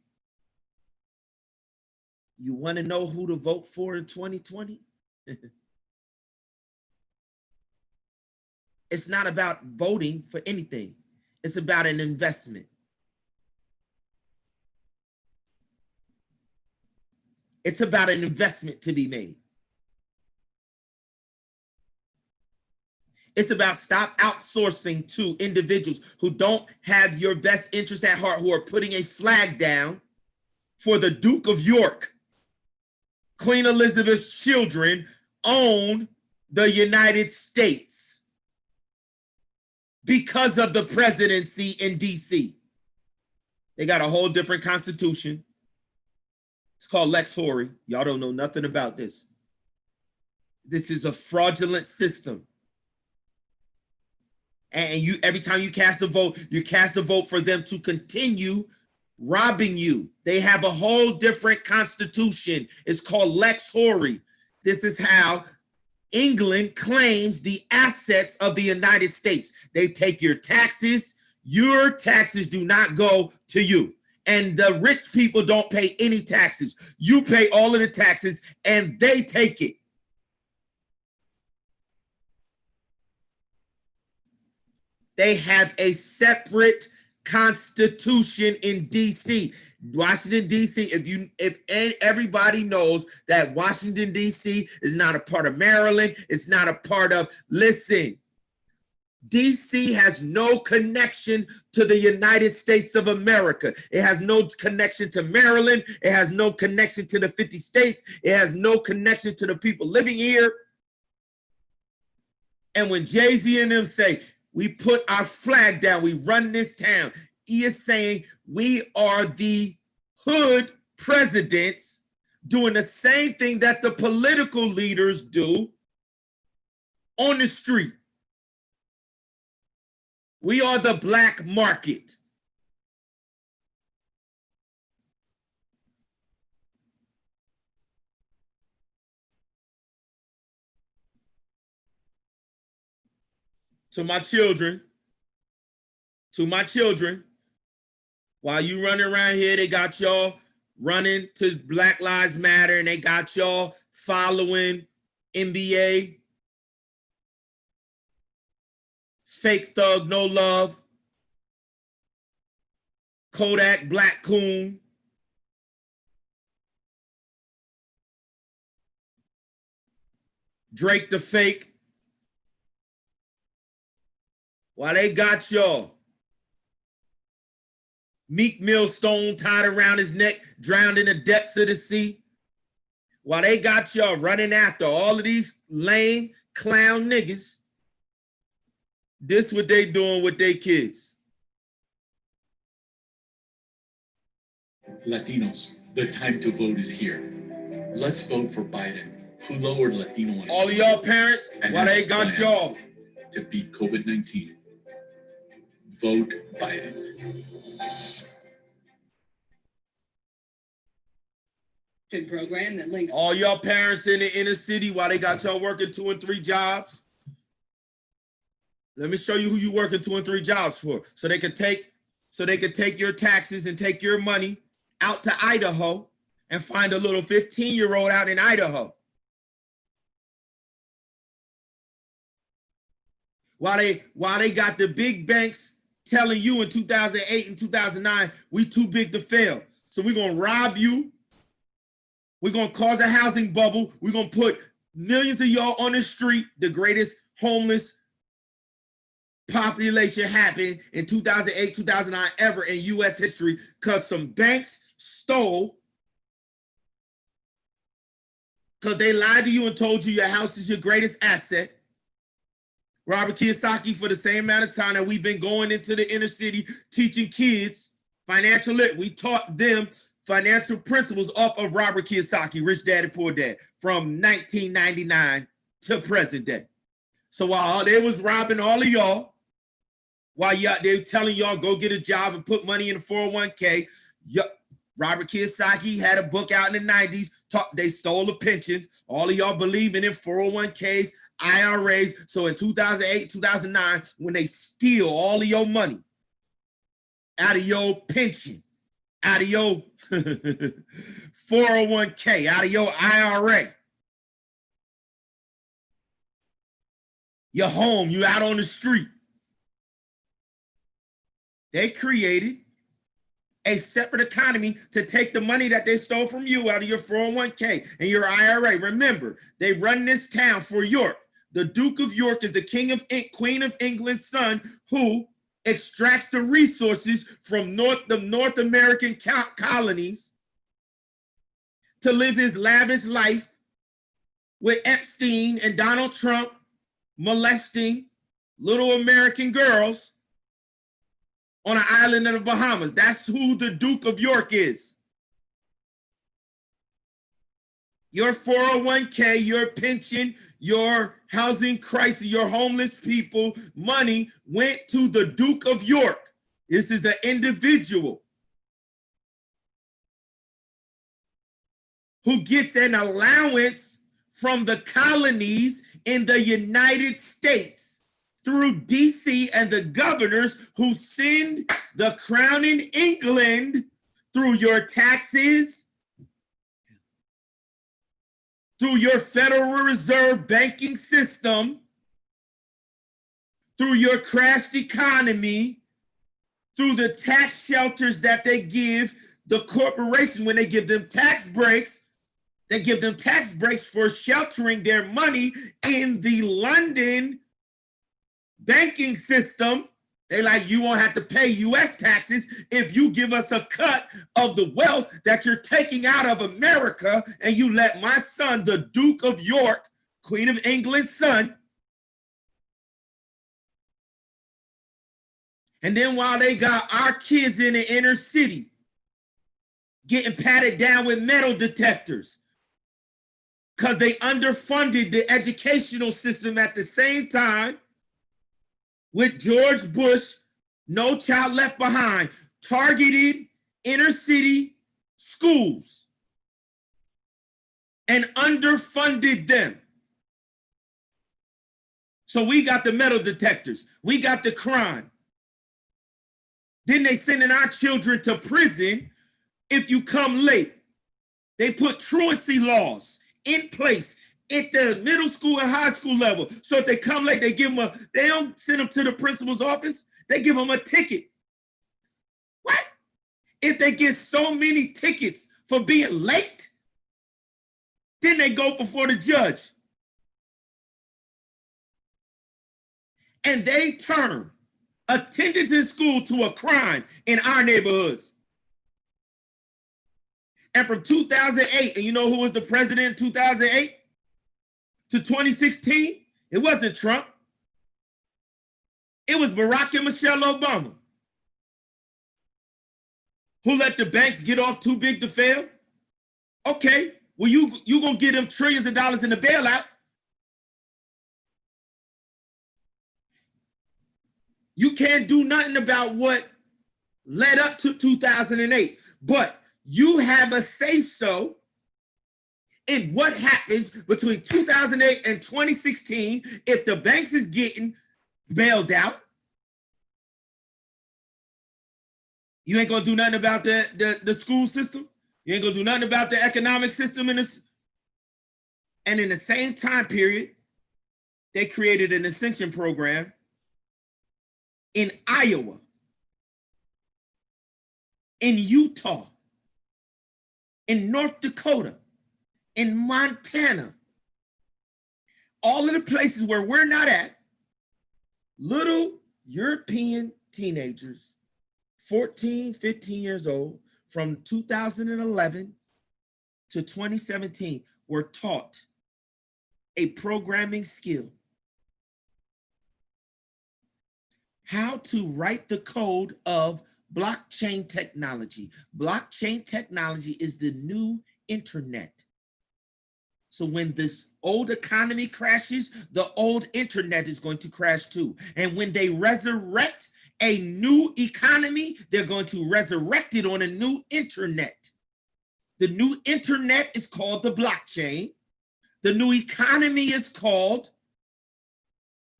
You want to know who to vote for in 2020? It's not about voting for anything. It's about an investment. It's about an investment to be made. It's about stop outsourcing to individuals who don't have your best interest at heart, who are putting a flag down for the Duke of York. Queen Elizabeth's children own the United States because of the presidency in DC. They got a whole different constitution. It's called Lex Hoary. Y'all don't know nothing about this. This is a fraudulent system. And you, every time you cast a vote, you cast a vote for them to continue robbing you. They have a whole different constitution. It's called Lex Hoary. This is how England claims the assets of the United States. They take your taxes. Your taxes do not go to you. And the rich people don't pay any taxes. You pay all of the taxes and they take it. They have a separate Constitution in DC. Washington, D.C., if everybody knows that Washington, D.C. is not a part of Maryland, it's not a part of, listen, D.C. has no connection to the United States of America. It has no connection to Maryland. It has no connection to the 50 states. It has no connection to the people living here. And when Jay-Z and them say, we put our flag down, we run this town, he is saying we are the hood presidents doing the same thing that the political leaders do on the street. We are the black market. To my children, while you running around here, they got y'all running to Black Lives Matter and they got y'all following NBA, Fake Thug No Love, Kodak Black Coon, Drake the Fake. While they got y'all Meek Millstone tied around his neck, drowned in the depths of the sea. While they got y'all running after all of these lame clown niggas, this what they doing with their kids. Latinos, the time to vote is here. Let's vote for Biden, who lowered Latino unemployment. All of y'all parents, while they got y'all to beat COVID-19. Vote Biden. Program that links all y'all parents in the inner city while they got y'all working 2 and 3 jobs. Let me show you who you working 2 and 3 jobs for, so they could take your taxes and take your money out to Idaho and find a little 15-year-old out in Idaho. While they got the big banks telling you in 2008 and 2009, we too big to fail. So we're gonna rob you. We're going to cause a housing bubble. We're going to put millions of y'all on the street. The greatest homeless population happened in 2008, 2009 ever in U.S. history because some banks stole, because they lied to you and told you your house is your greatest asset. Robert Kiyosaki, for the same amount of time that we've been going into the inner city teaching kids financial lit, we taught them financial principles off of Robert Kiyosaki, Rich Dad and Poor Dad, from 1999 to present day. So while they was robbing all of y'all, while they were telling y'all go get a job and put money in the 401k, Robert Kiyosaki had a book out in the 90s, they stole the pensions. All of y'all believing in 401ks, IRAs. So in 2008, 2009, when they steal all of your money out of your pension, out of your 401k, out of your IRA, your home, you out on the street. They created a separate economy to take the money that they stole from you out of your 401k and your IRA. Remember, they run this town for York. The Duke of York is the Queen of England's son who extracts the resources from the North American colonies to live his lavish life with Epstein and Donald Trump molesting little American girls on an island in the Bahamas. That's who the Duke of York is. Your 401k, your pension, your housing crisis, your homeless people, money went to the Duke of York. This is an individual who gets an allowance from the colonies in the United States through DC and the governors who send the crown in England through your taxes, through your Federal Reserve banking system, through your crashed economy, through the tax shelters that they give the corporation when they give them tax breaks. They give them tax breaks for sheltering their money in the London banking system. They like, you won't have to pay US taxes if you give us a cut of the wealth that you're taking out of America, and you let my son, the Duke of York, Queen of England's son. And then while they got our kids in the inner city getting patted down with metal detectors because they underfunded the educational system at the same time with George Bush, No Child Left Behind, targeted inner city schools and underfunded them. So we got the metal detectors, we got the crime. Then they sending our children to prison if you come late. They put truancy laws in place at the middle school and high school level. So if they come late, they give them they don't send them to the principal's office, they give them a ticket. What? If they get so many tickets for being late, then they go before the judge. And they turn attendance in school to a crime in our neighborhoods. And from 2008, and you know who was the president in 2008 to 2016? It wasn't Trump. It was Barack and Michelle Obama, who let the banks get off too big to fail. Okay, well, you gonna get them trillions of dollars in the bailout. You can't do nothing about what led up to 2008, but you have a say-so in what happens between 2008 and 2016 if the banks is getting bailed out. You ain't gonna do nothing about the school system. You ain't gonna do nothing about the economic system in this. And in the same time period, they created an ascension program in Iowa, in Utah, in North Dakota, in Montana, all of the places where we're not at, little European teenagers, 14, 15 years old, from 2011 to 2017, were taught a programming skill. How to write the code of blockchain technology. Blockchain technology is the new internet. So when this old economy crashes, the old internet is going to crash too. And when they resurrect a new economy, they're going to resurrect it on a new internet. The new internet is called the blockchain. The new economy is called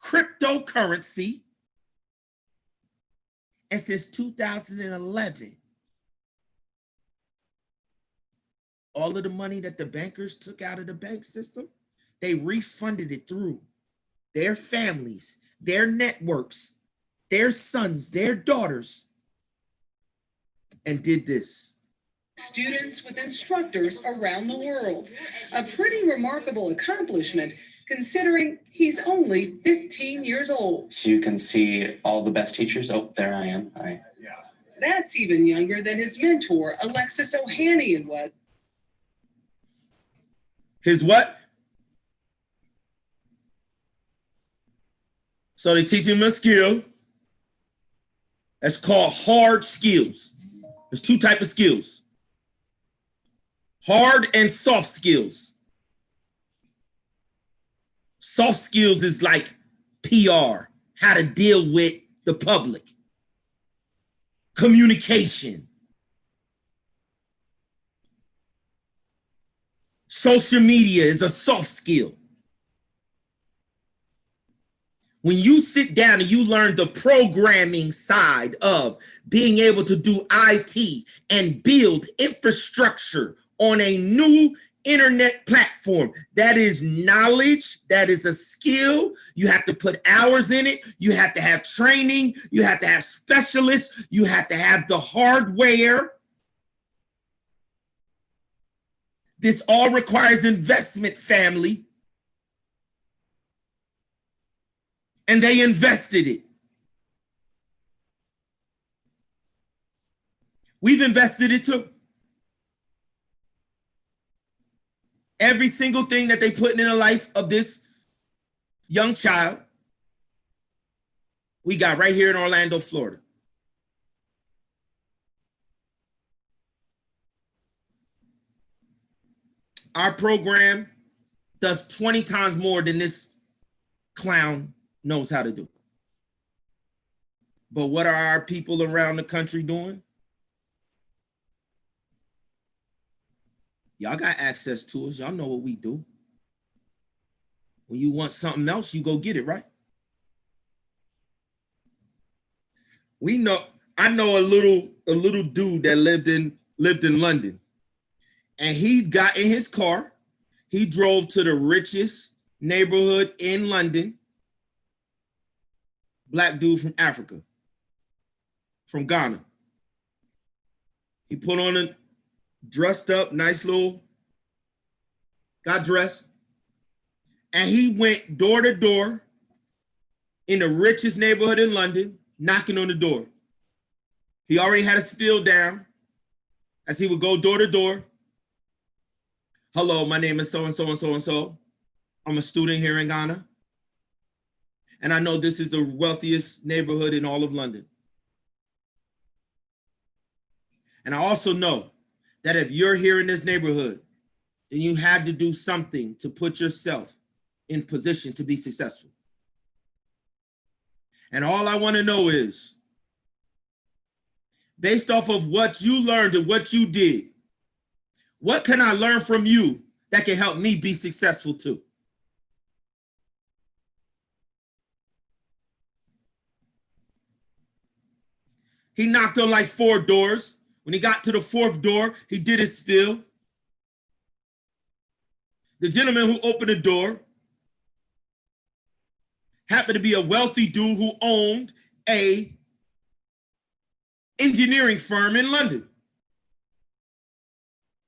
cryptocurrency. And since 2011, all of the money that the bankers took out of the bank system, they refunded it through their families, their networks, their sons, their daughters, and did this. Students with instructors around the world. A pretty remarkable accomplishment considering he's only 15 years old. So you can see all the best teachers. Oh, there I am. That's even younger than his mentor, Alexis Ohanian, was. His what? So they teach him a skill that's called hard skills. There's two types of skills: hard and soft skills. Soft skills is like PR, how to deal with the public, communication, social media is a soft skill. When you sit down and you learn the programming side of being able to do IT and build infrastructure on a new internet platform. That is knowledge. That is a skill. You have to put hours in it. You have to have training. You have to have specialists. You have to have the hardware. This all requires investment, family. And they invested it. We've invested it too. Every single thing that they put in the life of this young child, we got right here in Orlando, Florida. Our program does 20 times more than this clown knows how to do. But what are our people around the country doing? Y'all got access to us. Y'all know what we do. When you want something else, you go get it, right? We know, I know a little dude that lived in London. And he got in his car. He drove to the richest neighborhood in London. Black dude from Africa, from Ghana. He put on a dressed up, nice little, got dressed, and he went door to door in the richest neighborhood in London, knocking on the door. He already had a spiel down as he would go door to door. Hello, my name is so-and-so and so-and-so. I'm a student here in Ghana. And I know this is the wealthiest neighborhood in all of London. And I also know that if you're here in this neighborhood, then you have to do something to put yourself in position to be successful. And all I want to know is, based off of what you learned and what you did, what can I learn from you that can help me be successful too? He knocked on like 4 doors. When he got to the 4th door, he did his spiel. The gentleman who opened the door happened to be a wealthy dude who owned a engineering firm in London.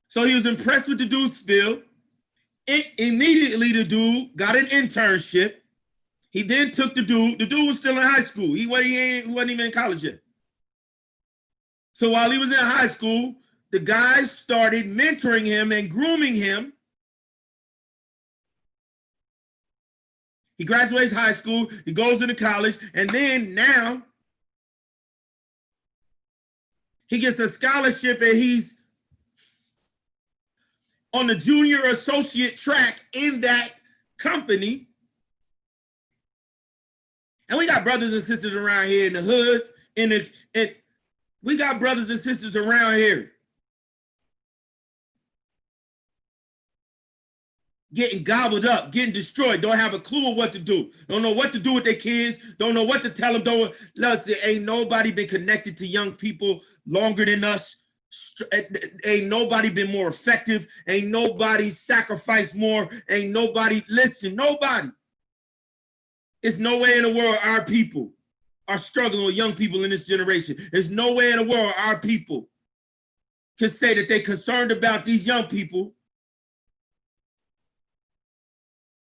So he was impressed with the dude's spiel. Immediately, the dude got an internship. He then took the dude was still in high school. He wasn't even in college yet. So while he was in high school, the guy started mentoring him and grooming him. He graduates high school, he goes into college, and then now he gets a scholarship and he's on the junior associate track in that company. And we got brothers and sisters around here in the hood, we got brothers and sisters around here getting gobbled up, getting destroyed, don't have a clue of what to do, don't know what to do with their kids, don't know what to tell them. Listen, ain't nobody been connected to young people longer than us. Ain't nobody been more effective. Ain't nobody sacrificed more. Ain't nobody, listen, nobody. It's no way in the world our people are struggling with young people in this generation. There's no way in the world our people can say that they're concerned about these young people.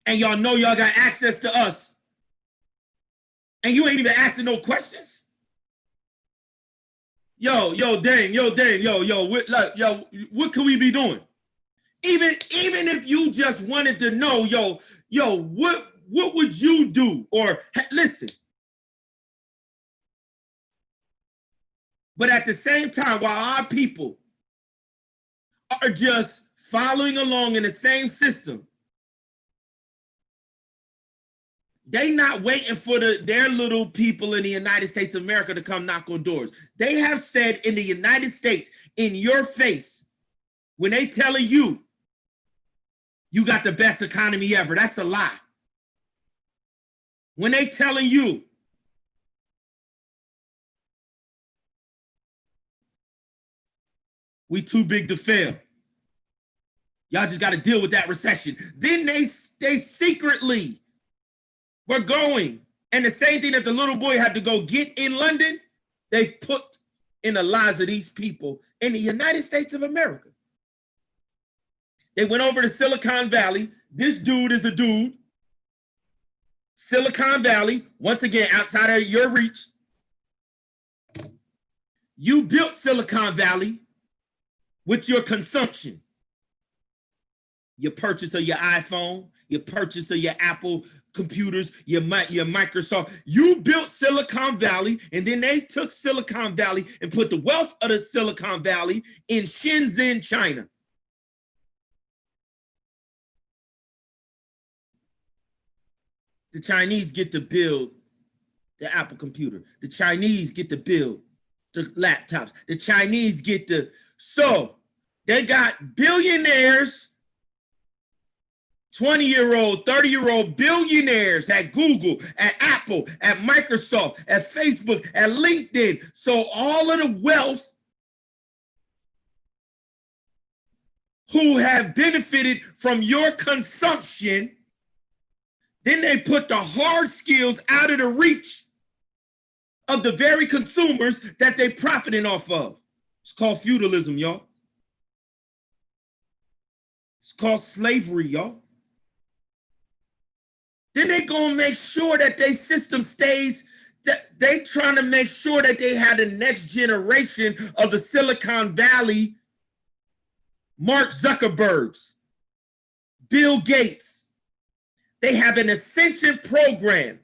And y'all know y'all got access to us. And you ain't even asking no questions. Yo, dang, what can we be doing? Even if you just wanted to know, what would you do? Or listen. But at the same time, while our people are just following along in the same system, they not waiting for their little people in the United States of America to come knock on doors. They have said in the United States, in your face, when they telling you, you got the best economy ever, that's a lie. When they telling you, we too big to fail, Y'all just got to deal with that recession. Then they secretly were going. And the same thing that the little boy had to go get in London, they've put in the lives of these people in the United States of America. They went over to Silicon Valley. This dude is a dude. Silicon Valley, once again, outside of your reach. You built Silicon Valley with your consumption. Your purchase of your iPhone, your purchase of your Apple computers, your Microsoft. You built Silicon Valley, and then they took Silicon Valley and put the wealth of the Silicon Valley in Shenzhen, China. The Chinese get to build the Apple computer. The Chinese get to build the laptops. The Chinese get to, so they got billionaires, 20-year-old, 30-year-old billionaires at Google, at Apple, at Microsoft, at Facebook, at LinkedIn. So all of the wealth who have benefited from your consumption, then they put the hard skills out of the reach of the very consumers that they profiting off of. It's called feudalism, y'all. It's called slavery, y'all. Then they gonna make sure that their system stays, that they trying to make sure that they have the next generation of the Silicon Valley, Mark Zuckerbergs, Bill Gates. They have an ascension program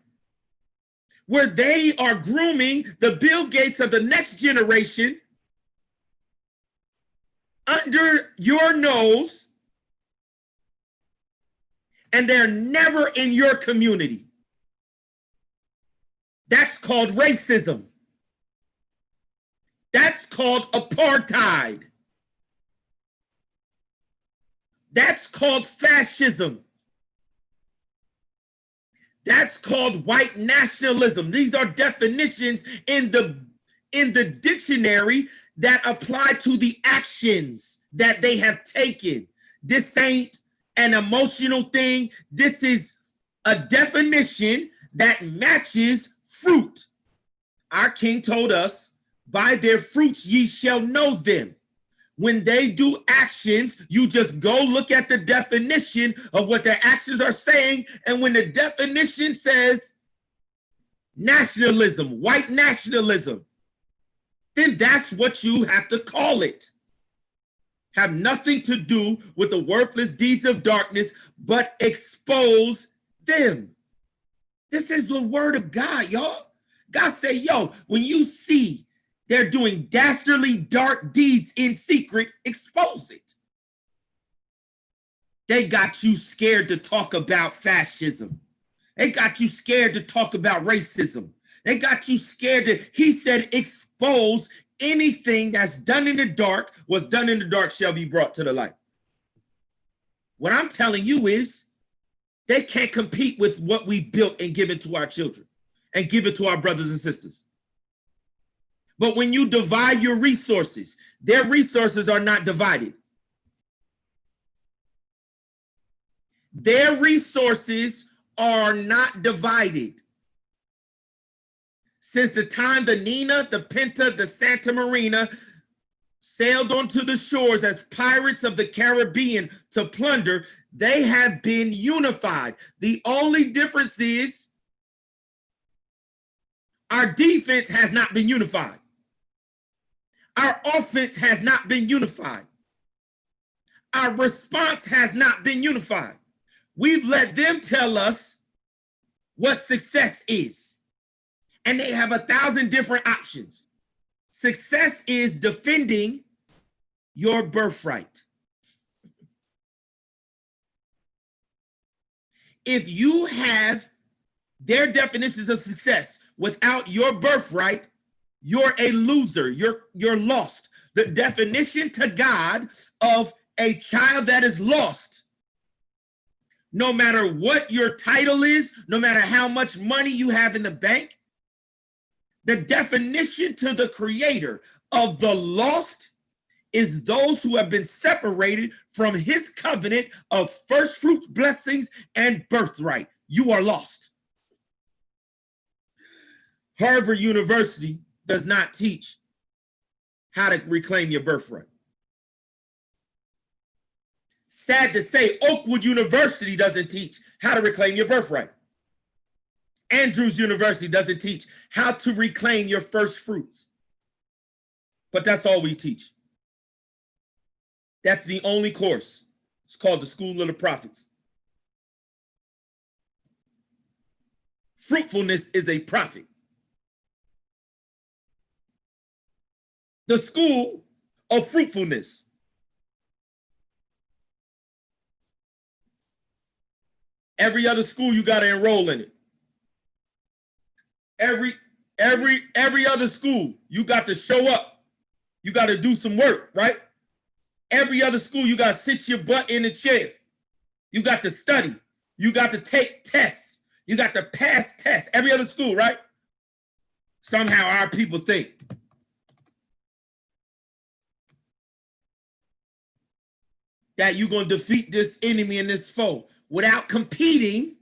where they are grooming the Bill Gates of the next generation under your nose, and they're never in your community. That's called racism. That's called apartheid. That's called fascism. That's called white nationalism. These are definitions in the dictionary that apply to the actions that they have taken. This ain't an emotional thing. This is a definition that matches fruit. Our king told us, by their fruits ye shall know them. When they do actions, you just go look at the definition of what their actions are saying. And when the definition says nationalism, white nationalism, then that's what you have to call it. Have nothing to do with the worthless deeds of darkness, but expose them. This is the word of God, y'all. God say, yo, when you see they're doing dastardly dark deeds in secret, expose it. They got you scared to talk about fascism. They got you scared to talk about racism. They got you scared to, he said, expose anything that's done in the dark. What's done in the dark shall be brought to the light. What I'm telling you is they can't compete with what we built and given to our children and give it to our brothers and sisters. But when you divide your resources, their resources are not divided. Their resources are not divided. Since the time the Nina, the Pinta, the Santa Marina sailed onto the shores as pirates of the Caribbean to plunder, they have been unified. The only difference is our defense has not been unified. Our offense has not been unified. Our response has not been unified. We've let them tell us what success is. And they have 1,000 different options. Success is defending your birthright. If you have their definitions of success without your birthright, you're a loser. You're lost. The definition to God of a child that is lost, no matter what your title is, no matter how much money you have in the bank, the definition to the creator of the lost is those who have been separated from his covenant of first fruits, blessings, and birthright. You are lost. Harvard University does not teach how to reclaim your birthright. Sad to say, Oakwood University doesn't teach how to reclaim your birthright. Andrews University doesn't teach how to reclaim your first fruits. But that's all we teach. That's the only course. It's called the School of the Prophets. Fruitfulness is a prophet. The School of Fruitfulness. Every other school, you got to enroll in it. Every other school, you got to show up. You got to do some work, right? Every other school, you got to sit your butt in a chair. You got to study. You got to take tests. You got to pass tests. Every other school, right? Somehow our people think that you're going to defeat this enemy and this foe without competing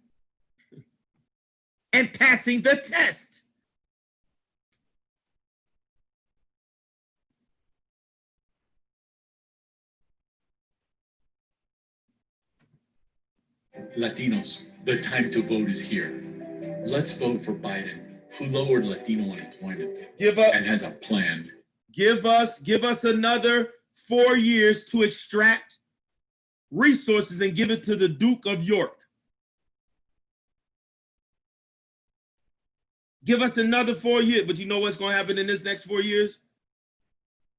and passing the test. Latinos, the time to vote is here. Let's vote for Biden, who lowered Latino unemployment and has a plan. Give us another 4 years to extract resources and give it to the Duke of York. Give us another 4 years, but you know what's going to happen in this next 4 years?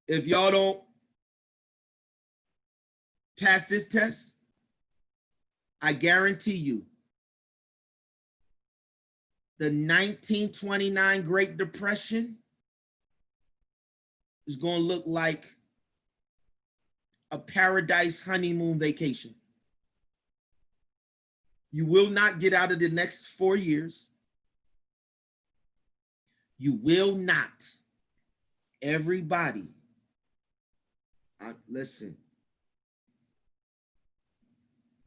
If y'all don't pass this test, I guarantee you, the 1929 Great Depression is going to look like a paradise honeymoon vacation. You will not get out of the next 4 years. You will not. Everybody, listen.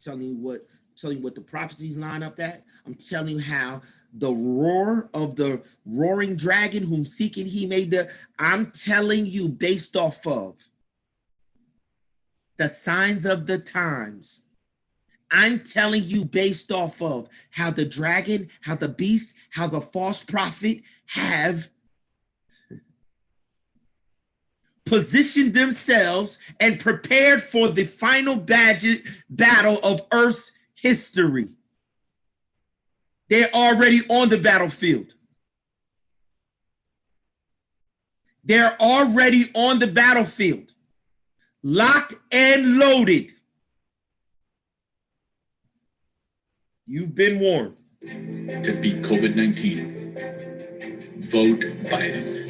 Telling you what the prophecies line up at. I'm telling you how the roar of the roaring dragon whom seeking he made the, I'm telling you based off of the signs of the times. I'm telling you based off of how the dragon, how the beast, how the false prophet have positioned themselves and prepared for the final battle of Earth's history. They're already on the battlefield. They're already on the battlefield, locked and loaded. You've been warned. To beat COVID-19, vote Biden.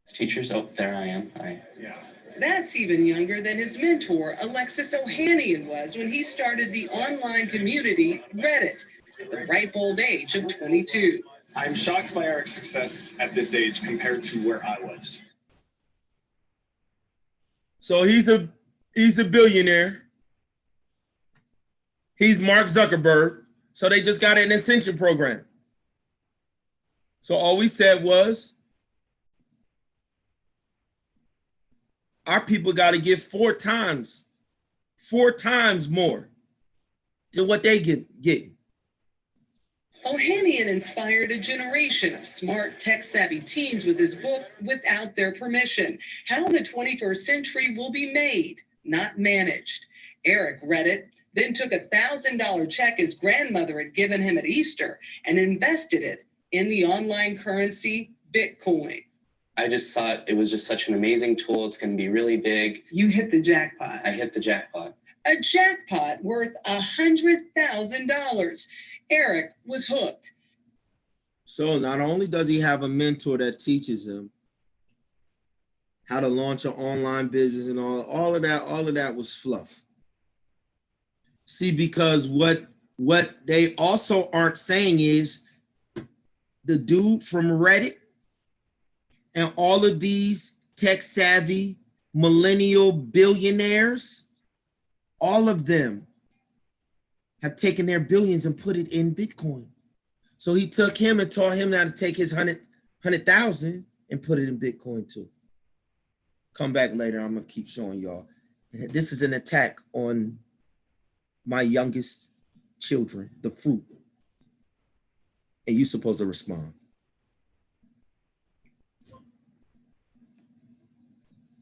Teachers, oh, there I am. That's even younger than his mentor, Alexis Ohanian, was when he started the online community Reddit at the ripe old age of 22. I'm shocked by our success at this age compared to where I was. So he's a billionaire. He's Mark Zuckerberg. So they just got an ascension program. So all we said was, our people got to give 4 times more than what they get. Ohanian inspired a generation of smart, tech-savvy teens with his book, Without Their Permission, How the 21st Century Will Be Made, Not Managed. Eric read it, then took a $1,000 check his grandmother had given him at Easter and invested it in the online currency Bitcoin. I just thought it was just such an amazing tool. It's going to be really big. You hit the jackpot. I hit the jackpot. A jackpot worth $100,000. Eric was hooked. So not only does he have a mentor that teaches him how to launch an online business and all of that was fluff. See, because what they also aren't saying is the dude from Reddit And all of these tech savvy millennial billionaires, all of them have taken their billions and put it in Bitcoin. So he took him and taught him how to take his 100,000 and put it in Bitcoin too. Come back later, I'm gonna keep showing y'all. This is an attack on my youngest children, the fruit. And you're supposed to respond.